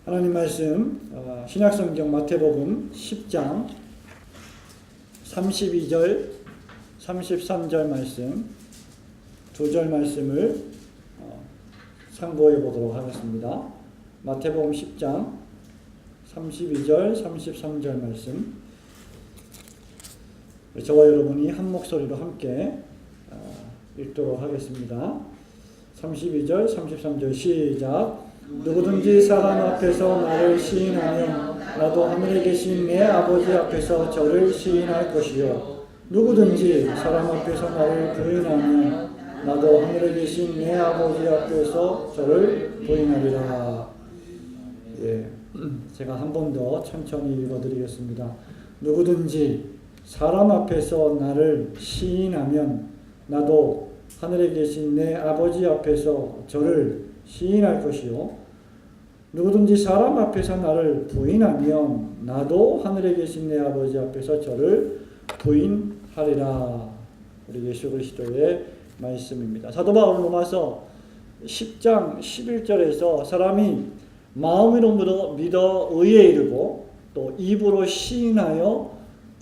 하나님 말씀 신약성경 마태복음 10장 32절 33절 말씀 두 절 말씀을 참고해 보도록 하겠습니다. 마태복음 10장 32절 33절 말씀, 저와 여러분이 한 목소리로 함께 읽도록 하겠습니다. 32절 33절 시작. 누구든지 사람 앞에서 나를 시인하면 나도 하늘에 계신 내 아버지 앞에서 저를 시인할 것이요, 누구든지 사람 앞에서 나를 부인하면 나도 하늘에 계신 내 아버지 앞에서 저를 부인하리라. 제가 한 번 더 천천히 읽어드리겠습니다. 누구든지 사람 앞에서 나를 시인하면 나도 하늘에 계신 내 아버지 앞에서 저를 시인할 것이요, 누구든지 사람 앞에서 나를 부인하면 나도 하늘에 계신 내 아버지 앞에서 저를 부인하리라. 우리 예수 그리스도의 말씀입니다. 사도 바울은 로마서 10장 11절에서 사람이 마음으로 믿어 의에 이르고 또 입으로 시인하여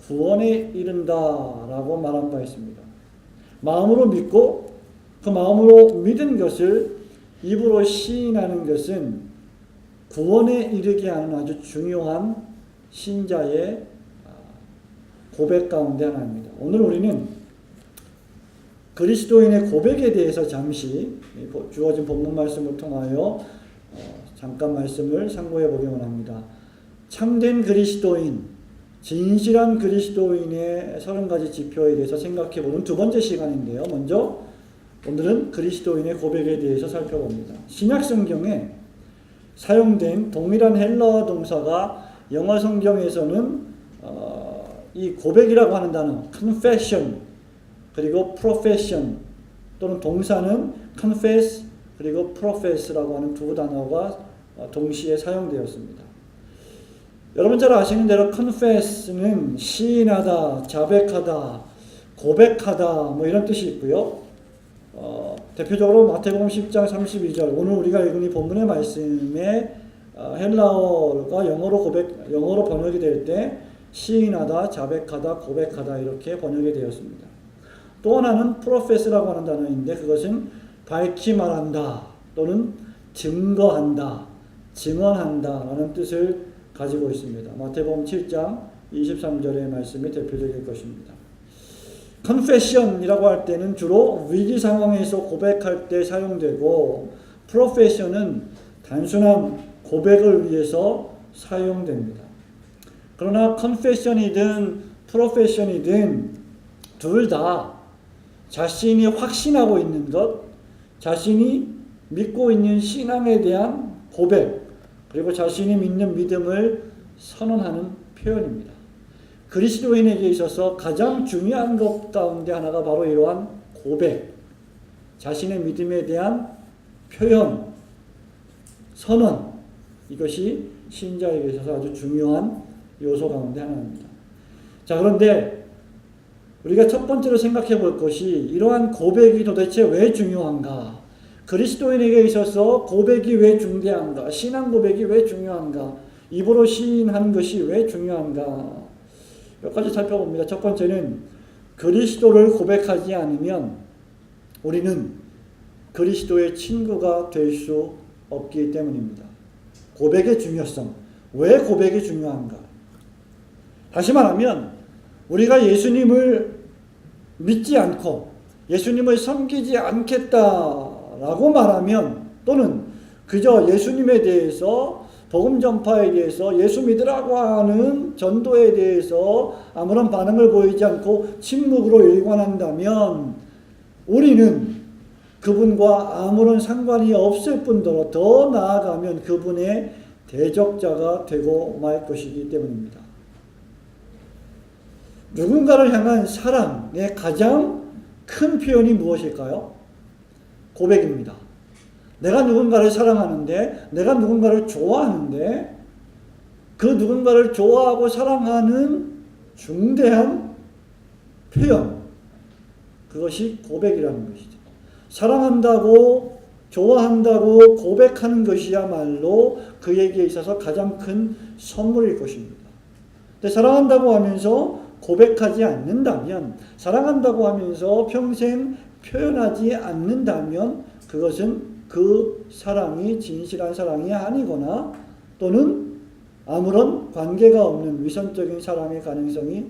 구원에 이른다라고 말한 바 있습니다. 마음으로 믿고 그 마음으로 믿은 것을 입으로 시인하는 것은 구원에 이르게 하는 아주 중요한 신자의 고백 가운데 하나입니다. 오늘 우리는 그리스도인의 고백에 대해서 잠시 주어진 본문 말씀을 통하여 잠깐 말씀을 상고해 보기만 합니다. 참된 그리스도인, 진실한 그리스도인의 30가지 지표에 대해서 생각해 보는 두 번째 시간인데요. 먼저 오늘은 그리스도인의 고백에 대해서 살펴봅니다. 신약 성경에 사용된 동일한 헬라어 동사가 영어 성경에서는 이 고백이라고 하는 단어 confession 그리고 profession, 또는 동사는 confess 그리고 profess라고 하는 두 단어가 동시에 사용되었습니다. 여러분 잘 아시는 대로 confess는 시인하다, 자백하다, 고백하다 뭐 이런 뜻이 있고요. 대표적으로 마태복음 10장 32절 오늘 우리가 읽은 이 본문의 말씀에 헬라어가 영어로 번역이 될 때 시인하다, 자백하다, 고백하다 이렇게 번역이 되었습니다. 또 하나는 profess라고 하는 단어인데 그것은 밝히 말한다 또는 증거한다, 증언한다 라는 뜻을 가지고 있습니다. 마태복음 7장 23절의 말씀이 대표적일 것입니다. confession이라고 할 때는 주로 위기 상황에서 고백할 때 사용되고, profession은 단순한 고백을 위해서 사용됩니다. 그러나 confession이든 profession이든 둘 다 자신이 확신하고 있는 것, 자신이 믿고 있는 신앙에 대한 고백, 그리고 자신이 믿는 믿음을 선언하는 표현입니다. 그리스도인에게 있어서 가장 중요한 것 가운데 하나가 바로 이러한 고백, 자신의 믿음에 대한 표현, 선언, 이것이 신자에게 있어서 아주 중요한 요소 가운데 하나입니다. 자, 그런데 우리가 첫 번째로 생각해 볼 것이 이러한 고백이 도대체 왜 중요한가? 그리스도인에게 있어서 고백이 왜 중대한가? 신앙 고백이 왜 중요한가? 입으로 시인하는 것이 왜 중요한가? 몇 가지 살펴봅니다. 첫 번째는 그리스도를 고백하지 않으면 우리는 그리스도의 친구가 될 수 없기 때문입니다. 고백의 중요성. 왜 고백이 중요한가? 다시 말하면 우리가 예수님을 믿지 않고 예수님을 섬기지 않겠다라고 말하면, 또는 그저 예수님에 대해서 복음 전파에 대해서 예수 믿으라고 하는 전도에 대해서 아무런 반응을 보이지 않고 침묵으로 일관한다면 우리는 그분과 아무런 상관이 없을 뿐더러 더 나아가면 그분의 대적자가 되고 말 것이기 때문입니다. 누군가를 향한 사랑의 가장 큰 표현이 무엇일까요? 고백입니다. 내가 누군가를 사랑하는데, 내가 누군가를 좋아하는데 그 누군가를 좋아하고 사랑하는 중대한 표현, 그것이 고백이라는 것이죠. 사랑한다고 좋아한다고 고백하는 것이야말로 그에게 있어서 가장 큰 선물일 것입니다. 근데 사랑한다고 하면서 고백하지 않는다면, 사랑한다고 하면서 평생 표현하지 않는다면 그것은 그 사랑이 진실한 사랑이 아니거나 또는 아무런 관계가 없는 위선적인 사랑의 가능성이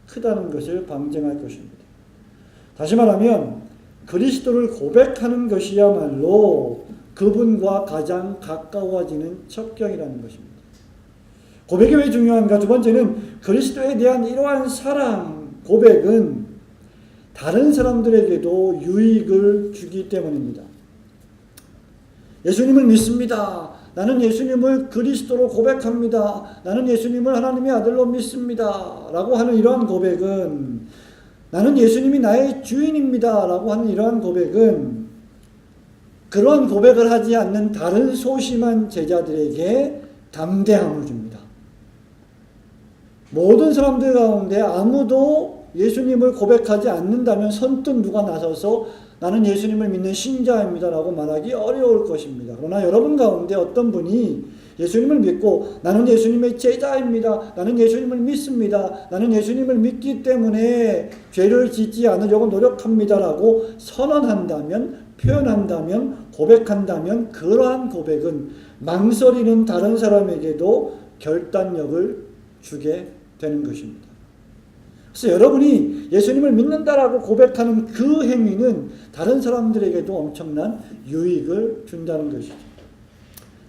크다는 것을 방증할 것입니다. 다시 말하면 그리스도를 고백하는 것이야말로 그분과 가장 가까워지는 첩경이라는 것입니다. 고백이 왜 중요한가? 두 번째는 그리스도에 대한 이러한 사랑, 고백은 다른 사람들에게도 유익을 주기 때문입니다. 예수님을 믿습니다. 나는 예수님을 그리스도로 고백합니다. 나는 예수님을 하나님의 아들로 믿습니다. 라고 하는 이러한 고백은, 나는 예수님이 나의 주인입니다. 라고 하는 이러한 고백은 그러한 고백을 하지 않는 다른 소심한 제자들에게 담대함을 줍니다. 모든 사람들 가운데 아무도 예수님을 고백하지 않는다면 선뜻 누가 나서서 나는 예수님을 믿는 신자입니다 라고 말하기 어려울 것입니다. 그러나 여러분 가운데 어떤 분이 예수님을 믿고 나는 예수님의 제자입니다. 나는 예수님을 믿습니다. 나는 예수님을 믿기 때문에 죄를 짓지 않으려고 노력합니다 라고 선언한다면, 표현한다면, 고백한다면 그러한 고백은 망설이는 다른 사람에게도 결단력을 주게 되는 것입니다. 그래서 여러분이 예수님을 믿는다라고 고백하는 그 행위는 다른 사람들에게도 엄청난 유익을 준다는 것이죠.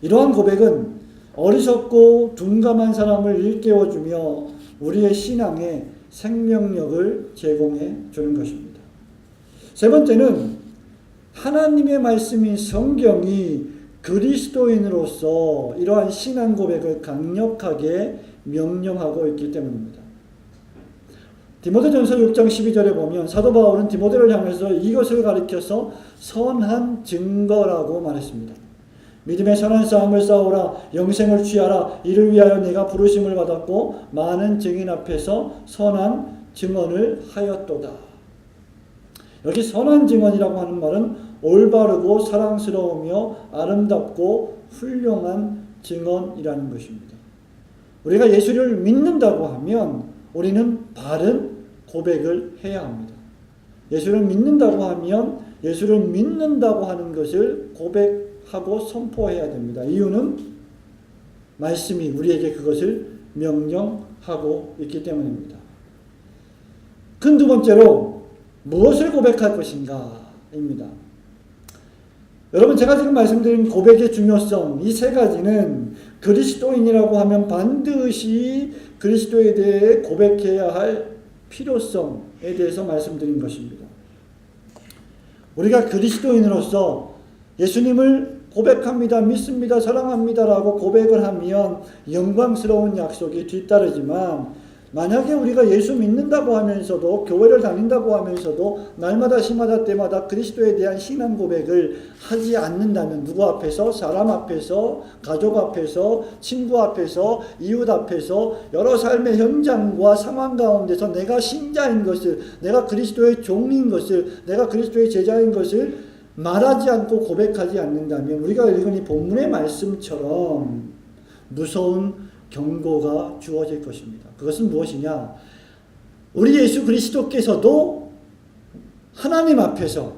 이러한 고백은 어리석고 둔감한 사람을 일깨워주며 우리의 신앙에 생명력을 제공해 주는 것입니다. 세 번째는 하나님의 말씀인 성경이 그리스도인으로서 이러한 신앙 고백을 강력하게 명령하고 있기 때문입니다. 디모데전서 6장 12절에 보면 사도 바울은 디모데를 향해서 이것을 가리켜서 선한 증거라고 말했습니다. 믿음의 선한 싸움을 싸우라, 영생을 취하라, 이를 위하여 네가 부르심을 받았고 많은 증인 앞에서 선한 증언을 하였도다. 여기 선한 증언이라고 하는 말은 올바르고 사랑스러우며 아름답고 훌륭한 증언이라는 것입니다. 우리가 예수를 믿는다고 하면 우리는 바른 고백을 해야 합니다. 예수를 믿는다고 하면 예수를 믿는다고 하는 것을 고백하고 선포해야 됩니다. 이유는 말씀이 우리에게 그것을 명령하고 있기 때문입니다. 큰 두 번째로 무엇을 고백할 것인가입니다. 여러분, 제가 지금 말씀드린 고백의 중요성, 이 세 가지는 그리스도인이라고 하면 반드시 그리스도에 대해 고백해야 할 필요성에 대해서 말씀드린 것입니다. 우리가 그리스도인으로서 예수님을 고백합니다, 믿습니다, 사랑합니다라고 고백을 하면 영광스러운 약속이 뒤따르지만 만약에 우리가 예수 믿는다고 하면서도 교회를 다닌다고 하면서도 날마다 시마다 때마다 그리스도에 대한 신앙 고백을 하지 않는다면 누구 앞에서? 사람 앞에서, 가족 앞에서, 친구 앞에서, 이웃 앞에서 여러 삶의 현장과 상황 가운데서 내가 신자인 것을, 내가 그리스도의 종인 것을, 내가 그리스도의 제자인 것을 말하지 않고 고백하지 않는다면 우리가 읽은 이 본문의 말씀처럼 무서운 경고가 주어질 것입니다. 그것은 무엇이냐? 우리 예수 그리스도께서도 하나님 앞에서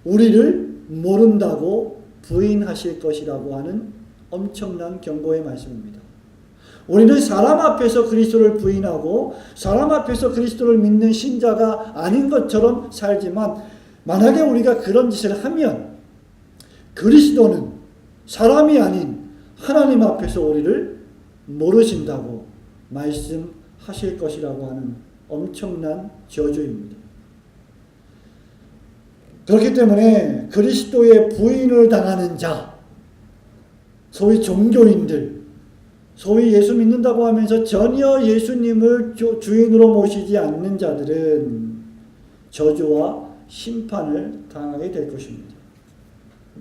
우리를 모른다고 부인하실 것이라고 하는 엄청난 경고의 말씀입니다. 우리는 사람 앞에서 그리스도를 부인하고 사람 앞에서 그리스도를 믿는 신자가 아닌 것처럼 살지만 만약에 우리가 그런 짓을 하면 그리스도는 사람이 아닌 하나님 앞에서 우리를 모르신다고 말씀하실 것이라고 하는 엄청난 저주입니다. 그렇기 때문에 그리스도의 부인을 당하는 자, 소위 종교인들, 소위 예수 믿는다고 하면서 전혀 예수님을 주인으로 모시지 않는 자들은 저주와 심판을 당하게 될 것입니다.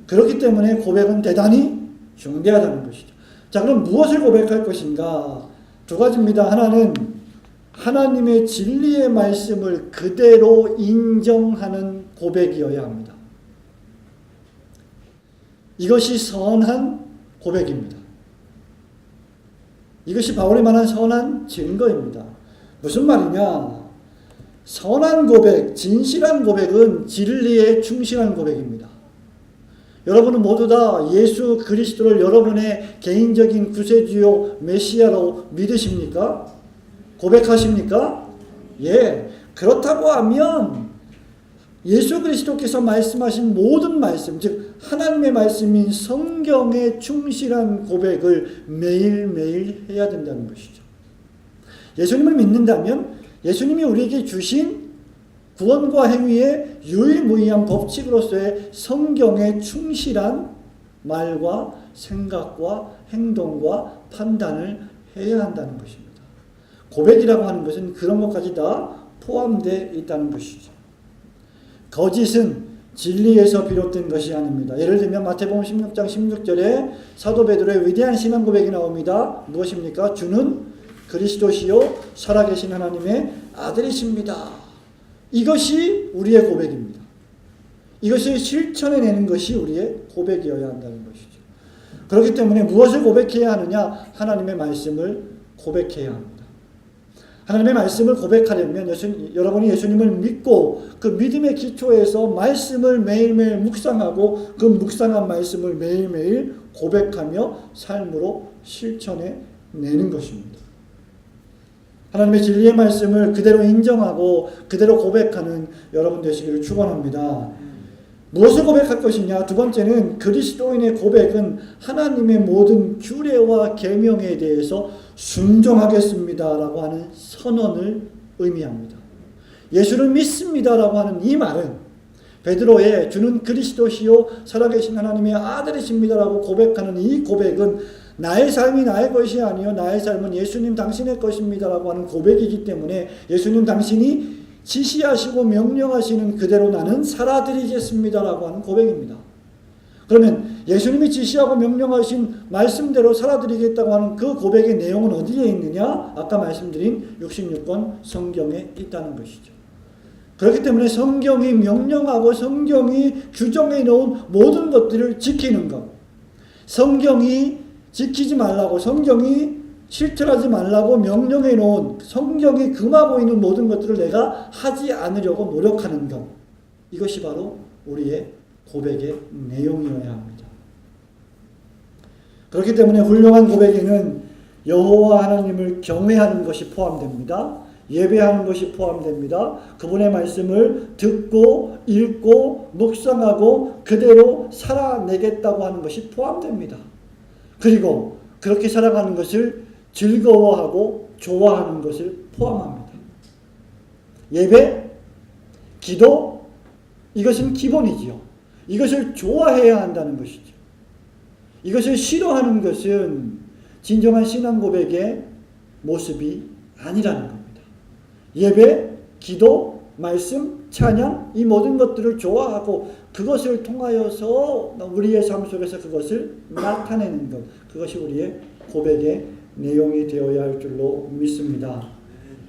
그렇기 때문에 고백은 대단히 중대하다는 것이죠. 자, 그럼 무엇을 고백할 것인가? 두 가지입니다. 하나는 하나님의 진리의 말씀을 그대로 인정하는 고백이어야 합니다. 이것이 선한 고백입니다. 이것이 바울이 말한 선한 증거입니다. 무슨 말이냐? 선한 고백, 진실한 고백은 진리에 충실한 고백입니다. 여러분은 모두 다 예수 그리스도를 여러분의 개인적인 구세주요 메시아로 믿으십니까? 고백하십니까? 예. 그렇다고 하면 예수 그리스도께서 말씀하신 모든 말씀, 즉 하나님의 말씀인 성경에 충실한 고백을 매일매일 해야 된다는 것이죠. 예수님을 믿는다면 예수님이 우리에게 주신 구원과 행위의 유일무이한 법칙으로서의 성경에 충실한 말과 생각과 행동과 판단을 해야 한다는 것입니다. 고백이라고 하는 것은 그런 것까지 다 포함되어 있다는 것이죠. 거짓은 진리에서 비롯된 것이 아닙니다. 예를 들면 마태복음 16장 16절에 사도 베드로의 위대한 신앙 고백이 나옵니다. 무엇입니까? 주는 그리스도시요 살아계신 하나님의 아들이십니다. 이것이 우리의 고백입니다. 이것을 실천해내는 것이 우리의 고백이어야 한다는 것이죠. 그렇기 때문에 무엇을 고백해야 하느냐? 하나님의 말씀을 고백해야 합니다. 하나님의 말씀을 고백하려면 여러분이 예수님을 믿고 그 믿음의 기초에서 말씀을 매일매일 묵상하고 그 묵상한 말씀을 매일매일 고백하며 삶으로 실천해내는 것입니다. 하나님의 진리의 말씀을 그대로 인정하고 그대로 고백하는 여러분 되시기를 축원합니다. 무엇을 고백할 것이냐? 두 번째는 그리스도인의 고백은 하나님의 모든 규례와 계명에 대해서 순종하겠습니다라고 하는 선언을 의미합니다. 예수를 믿습니다라고 하는 이 말은 베드로의 주는 그리스도시요 살아계신 하나님의 아들이십니다라고 고백하는 이 고백은 나의 삶이 나의 것이 아니요 나의 삶은 예수님 당신의 것입니다라고 하는 고백이기 때문에 예수님 당신이 지시하시고 명령하시는 그대로 나는 살아드리겠습니다라고 하는 고백입니다. 그러면 예수님이 지시하고 명령하신 말씀대로 살아드리겠다고 하는 그 고백의 내용은 어디에 있느냐? 아까 말씀드린 66권 성경에 있다는 것이죠. 그렇기 때문에 성경이 명령하고 성경이 규정해 놓은 모든 것들을 지키는 것, 성경이 지키지 말라고, 성경이 실천하지 말라고 명령해 놓은, 성경이 금하고 있는 모든 것들을 내가 하지 않으려고 노력하는 것, 이것이 바로 우리의 고백의 내용이어야 합니다. 그렇기 때문에 훌륭한 고백에는 여호와 하나님을 경외하는 것이 포함됩니다. 예배하는 것이 포함됩니다. 그분의 말씀을 듣고 읽고 묵상하고 그대로 살아내겠다고 하는 것이 포함됩니다. 그리고 그렇게 살아가는 것을 즐거워하고 좋아하는 것을 포함합니다. 예배, 기도, 이것은 기본이지요. 이것을 좋아해야 한다는 것이죠. 이것을 싫어하는 것은 진정한 신앙 고백의 모습이 아니라는 겁니다. 예배, 기도, 말씀, 찬양, 이 모든 것들을 좋아하고 그것을 통하여서 우리의 삶 속에서 그것을 나타내는 것, 그것이 우리의 고백의 내용이 되어야 할 줄로 믿습니다.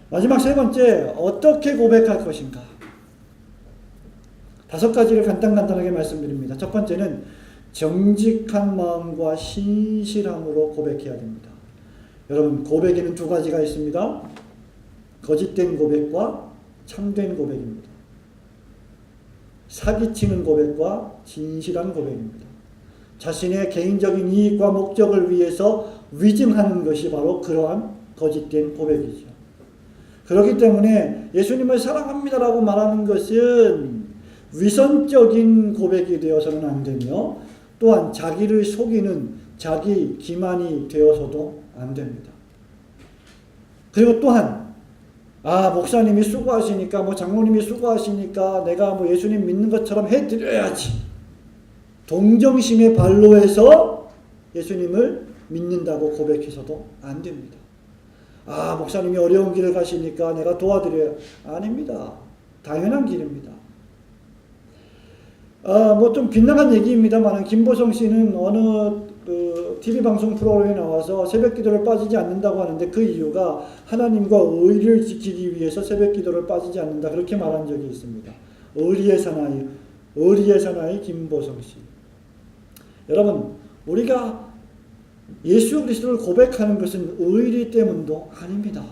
마지막 세 번째, 어떻게 고백할 것인가? 5가지를 간단하게 말씀드립니다. 첫 번째는 정직한 마음과 신실함으로 고백해야 됩니다. 여러분, 고백에는 2가지가 있습니다. 거짓된 고백과 참된 고백입니다. 사기치는 고백과 진실한 고백입니다. 자신의 개인적인 이익과 목적을 위해서 위증하는 것이 바로 그러한 거짓된 고백이죠. 그렇기 때문에 예수님을 사랑합니다라고 말하는 것은 위선적인 고백이 되어서는 안 되며 또한 자기를 속이는 자기 기만이 되어서도 안 됩니다. 그리고 또한 목사님이 수고하시니까 장로님이 수고하시니까 내가 예수님 믿는 것처럼 해드려야지. 동정심의 발로 해서 예수님을 믿는다고 고백해서도 안 됩니다. 목사님이 어려운 길을 가시니까 내가 도와드려야. 아닙니다. 당연한 길입니다. 좀 빗나간 얘기입니다만 김보성 씨는 어느 TV 방송 프로그램에 나와서 새벽 기도를 빠지지 않는다고 하는데 그 이유가 하나님과 의리를 지키기 위해서 새벽 기도를 빠지지 않는다, 그렇게 말한 적이 있습니다. 의리의 사나이 김보성 씨. 여러분, 우리가 예수 그리스도를 고백하는 것은 의리 때문도 아닙니다.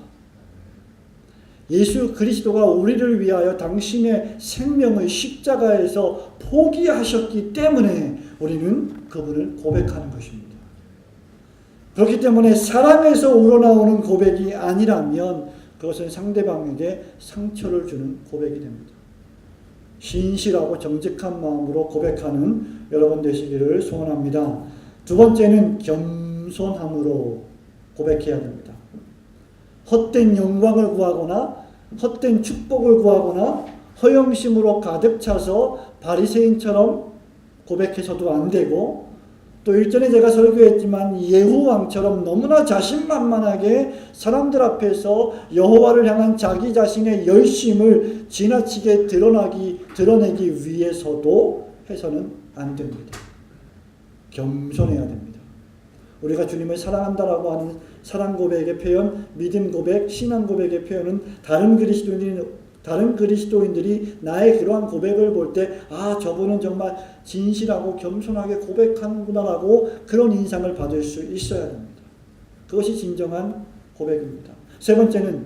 예수 그리스도가 우리를 위하여 당신의 생명의 십자가에서 포기하셨기 때문에 우리는 그분을 고백하는 것입니다. 그렇기 때문에 사랑에서 우러나오는 고백이 아니라면 그것은 상대방에게 상처를 주는 고백이 됩니다. 신실하고 정직한 마음으로 고백하는 여러분 되시기를 소원합니다. 두 번째는 겸손함으로 고백해야 됩니다. 헛된 영광을 구하거나 헛된 축복을 구하거나 허영심으로 가득 차서 바리새인처럼 고백해서도 안 되고, 또 일전에 제가 설교했지만 예후왕처럼 너무나 자신만만하게 사람들 앞에서 여호와를 향한 자기 자신의 열심을 지나치게 드러내기 위해서도 해서는 안 됩니다. 겸손해야 됩니다. 우리가 주님을 사랑한다라고 하는 사랑 고백의 표현, 믿음 고백, 신앙 고백의 표현은 다른 그리스도인들이 나의 그러한 고백을 볼 때, 아, 저분은 정말 진실하고 겸손하게 고백하는구나라고 그런 인상을 받을 수 있어야 됩니다. 그것이 진정한 고백입니다. 세 번째는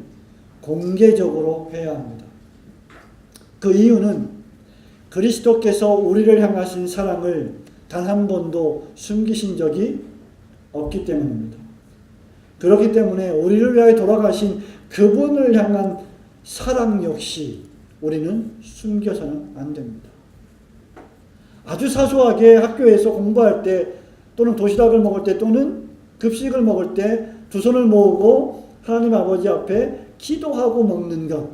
공개적으로 해야 합니다. 그 이유는 그리스도께서 우리를 향하신 사랑을 단 한 번도 숨기신 적이 없기 때문입니다. 그렇기 때문에 우리를 위하여 돌아가신 그분을 향한 사랑 역시 우리는 숨겨서는 안 됩니다. 아주 사소하게 학교에서 공부할 때, 또는 도시락을 먹을 때, 또는 급식을 먹을 때 두 손을 모으고 하나님 아버지 앞에 기도하고 먹는 것,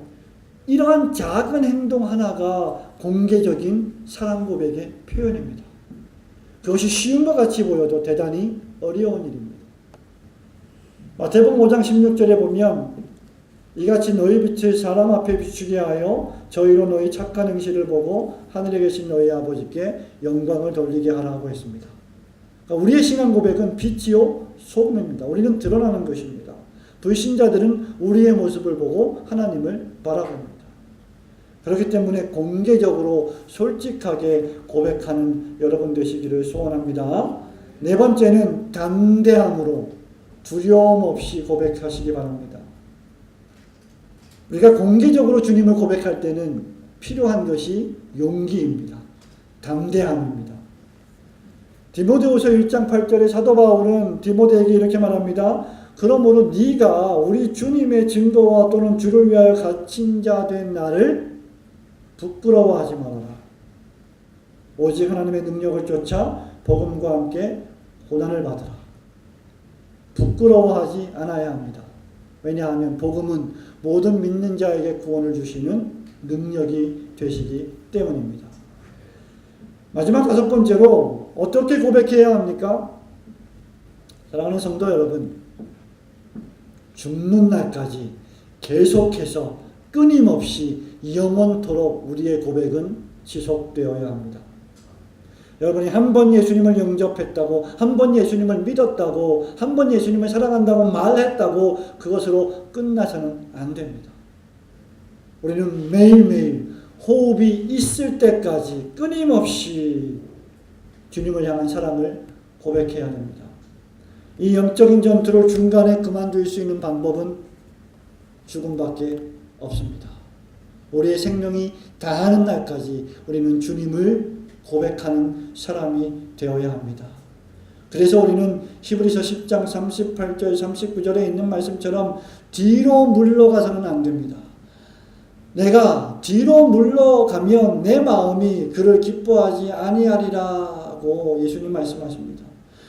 이러한 작은 행동 하나가 공개적인 사랑 고백의 표현입니다. 그것이 쉬운 것 같이 보여도 대단히 어려운 일입니다. 마태복음 5장 16절에 보면 이같이 너희 빛을 사람 앞에 비추게 하여 저희로 너희 착한 행실을 보고 하늘에 계신 너희 아버지께 영광을 돌리게 하라고 했습니다. 그러니까 우리의 신앙 고백은 빛이요 소금입니다. 우리는 드러나는 것입니다. 불신자들은 우리의 모습을 보고 하나님을 바라봅니다. 그렇기 때문에 공개적으로 솔직하게 고백하는 여러분 되시기를 소원합니다. 네 번째는 담대함으로 두려움 없이 고백하시기 바랍니다. 우리가 공개적으로 주님을 고백할 때는 필요한 것이 용기입니다. 담대함입니다. 디모데후서 1장 8절에 사도 바울은 디모데에게 이렇게 말합니다. 그러므로 네가 우리 주님의 증거와 또는 주를 위하여 갇힌 자 된 나를 부끄러워하지 말아라. 오직 하나님의 능력을 쫓아 복음과 함께 고난을 받으라. 부끄러워하지 않아야 합니다. 왜냐하면 복음은 모든 믿는 자에게 구원을 주시는 능력이 되시기 때문입니다. 마지막 다섯 번째로 어떻게 고백해야 합니까? 사랑하는 성도 여러분, 죽는 날까지 계속해서 끊임없이 영원토록 우리의 고백은 지속되어야 합니다. 여러분이 한 번 예수님을 영접했다고, 한 번 예수님을 믿었다고, 한 번 예수님을 사랑한다고 말했다고 그것으로 끝나서는 안 됩니다. 우리는 매일매일 호흡이 있을 때까지 끊임없이 주님을 향한 사랑을 고백해야 됩니다. 이 영적인 전투를 중간에 그만둘 수 있는 방법은 죽음밖에 없습니다. 우리의 생명이 다하는 날까지 우리는 주님을 고백하는 사람이 되어야 합니다. 그래서 우리는 히브리서 10장 38절 39절에 있는 말씀처럼 뒤로 물러가서는 안 됩니다. 내가 뒤로 물러가면 내 마음이 그를 기뻐하지 아니하리라고 예수님 말씀하십니다.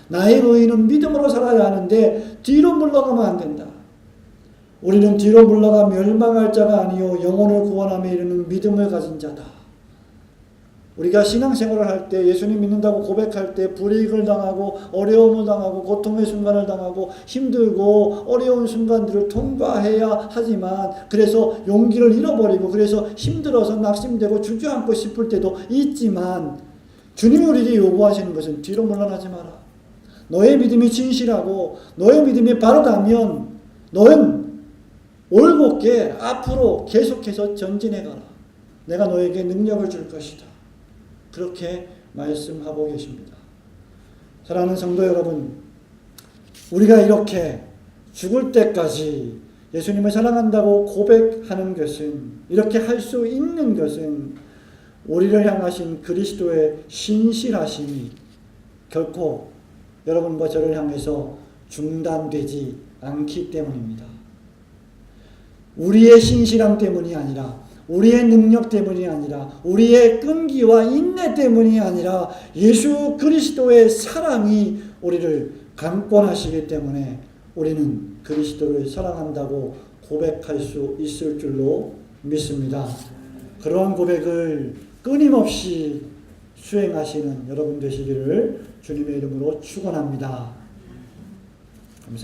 나의 의인은 믿음으로 살아야 하는데 뒤로 물러가면 안 된다. 우리는 뒤로 물러가 멸망할 자가 아니요 영혼을 구원함에 이르는 믿음을 가진 자다. 우리가 신앙생활을 할 때, 예수님 믿는다고 고백할 때 불이익을 당하고 어려움을 당하고 고통의 순간을 당하고 힘들고 어려운 순간들을 통과해야 하지만, 그래서 용기를 잃어버리고 그래서 힘들어서 낙심되고 주저앉고 싶을 때도 있지만, 주님이 우리에게 요구하시는 것은 뒤로 물러나지 마라. 너의 믿음이 진실하고 너의 믿음이 바르다면 너는 올곧게 앞으로 계속해서 전진해가라. 내가 너에게 능력을 줄 것이다. 그렇게 말씀하고 계십니다. 사랑하는 성도 여러분, 우리가 이렇게 죽을 때까지 예수님을 사랑한다고 고백하는 것은, 이렇게 할 수 있는 것은 우리를 향하신 그리스도의 신실하심이 결코 여러분과 저를 향해서 중단되지 않기 때문입니다. 우리의 신실함 때문이 아니라, 우리의 능력 때문이 아니라, 우리의 끈기와 인내 때문이 아니라 예수 그리스도의 사랑이 우리를 강권하시기 때문에 우리는 그리스도를 사랑한다고 고백할 수 있을 줄로 믿습니다. 그러한 고백을 끊임없이 수행하시는 여러분 되시기를 주님의 이름으로 축원합니다. 감사합니다.